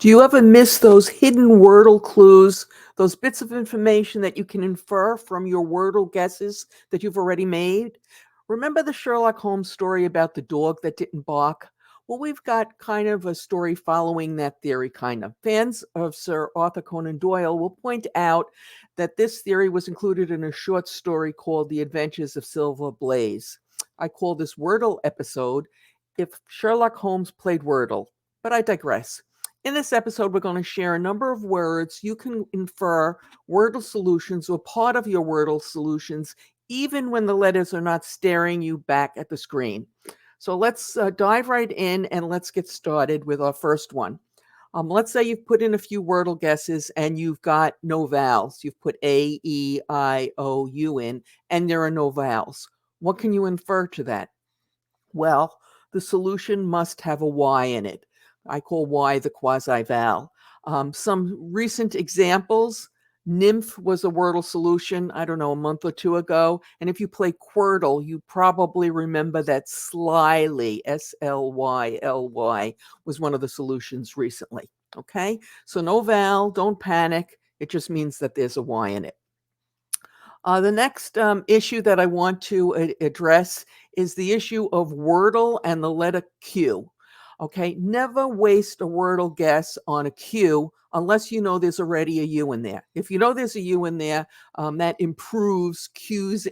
Do you ever miss those hidden Wordle clues, those bits of information that you can infer from your Wordle guesses that you've already made? Remember the Sherlock Holmes story about the dog that didn't bark? Well, we've got kind of a story following that theory, kind of. Fans of Sir Aurthur Conan Doyle will point out that this theory was included in a short story called The Adventures of Silver Blaze. I call this Wordle episode If Sherlock Holmes Played Wordle, but I digress. In this episode, we're going to share a number of words you can infer Wordle solutions or part of your Wordle solutions, even when the letters are not staring you back at the screen. So let's dive right in and let's get started with our first one. Let's say you've put in a few Wordle guesses and you've got no vowels. You've put A, E, I, O, U in, and there are no vowels. What can you infer to that? Well, the solution must have a Y in it. I call Y the quasi-vowel. Some recent examples, nymph was a Wordle solution, I don't know, a month or two ago. And if you play Quirtle, you probably remember that slyly, S-L-Y-L-Y, was one of the solutions recently. Okay, so no vowel, don't panic. It just means that there's a Y in it. The next issue that I want to address is the issue of Wordle and the letter Q. Okay, never waste a Wordle guess on a Q unless you know there's already a U in there. If you know there's a U in there, that improves Q's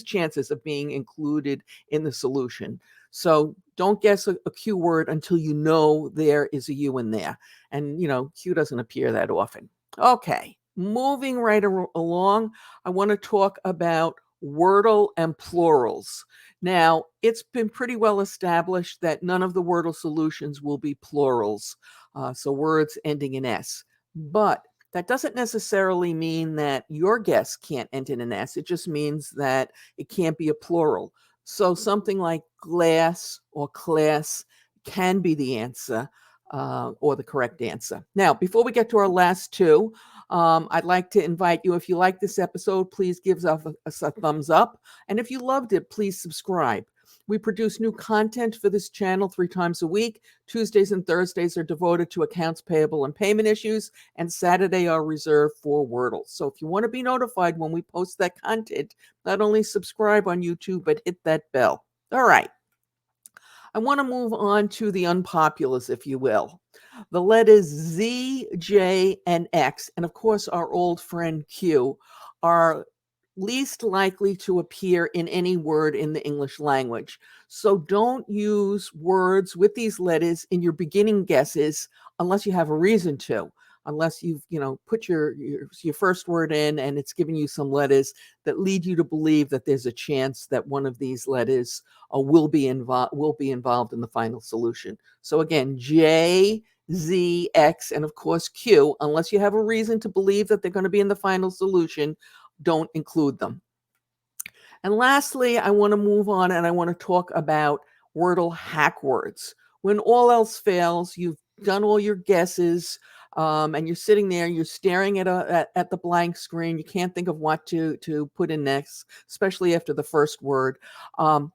chances of being included in the solution. So don't guess a Q word until you know there is a U in there. And, Q doesn't appear that often. Okay, moving right along, I want to talk about Wordle and Plurals. Now, it's been pretty well established that none of the Wordle solutions will be plurals, so words ending in S. But that doesn't necessarily mean that your guess can't end in an S. It just means that it can't be a plural. So something like glass or class can be the answer or the correct answer. Now, before we get to our last two, I'd like to invite you, if you like this episode, please give us a thumbs up. And if you loved it, please subscribe. We produce new content for this channel 3 times a week. Tuesdays and Thursdays are devoted to accounts payable and payment issues, and Saturday are reserved for Wordle. So if you want to be notified when we post that content, not only subscribe on YouTube, but hit that bell. All right. I want to move on to the unpopulars, if you will. The letters Z, J, and X, and of course our old friend Q, are least likely to appear in any word in the English language. So don't use words with these letters in your beginning guesses unless you have a reason to. Unless you've, put your first word in and it's giving you some letters that lead you to believe that there's a chance that one of these letters will be involved in the final solution. So again, J, Z, X, and of course Q, unless you have a reason to believe that they're going to be in the final solution, don't include them. And lastly, I want to move on and I want to talk about Wordle hack words. When all else fails, you've done all your guesses, and you're sitting there, you're staring at the blank screen. You can't think of what to put in next, especially after the first word.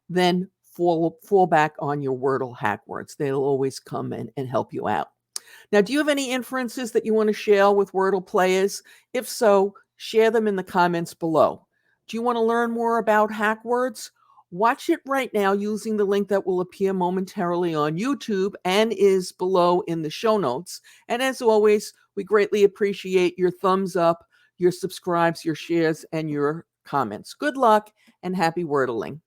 Then fall back on your Wordle hack words. They'll always come and help you out. Now, do you have any inferences that you want to share with Wordle players? If so, share them in the comments below. Do you want to learn more about hack words? Watch it right now using the link that will appear momentarily on YouTube and is below in the show notes. And as always, we greatly appreciate your thumbs up, your subscribes, your shares, and your comments. Good luck and happy Wordling.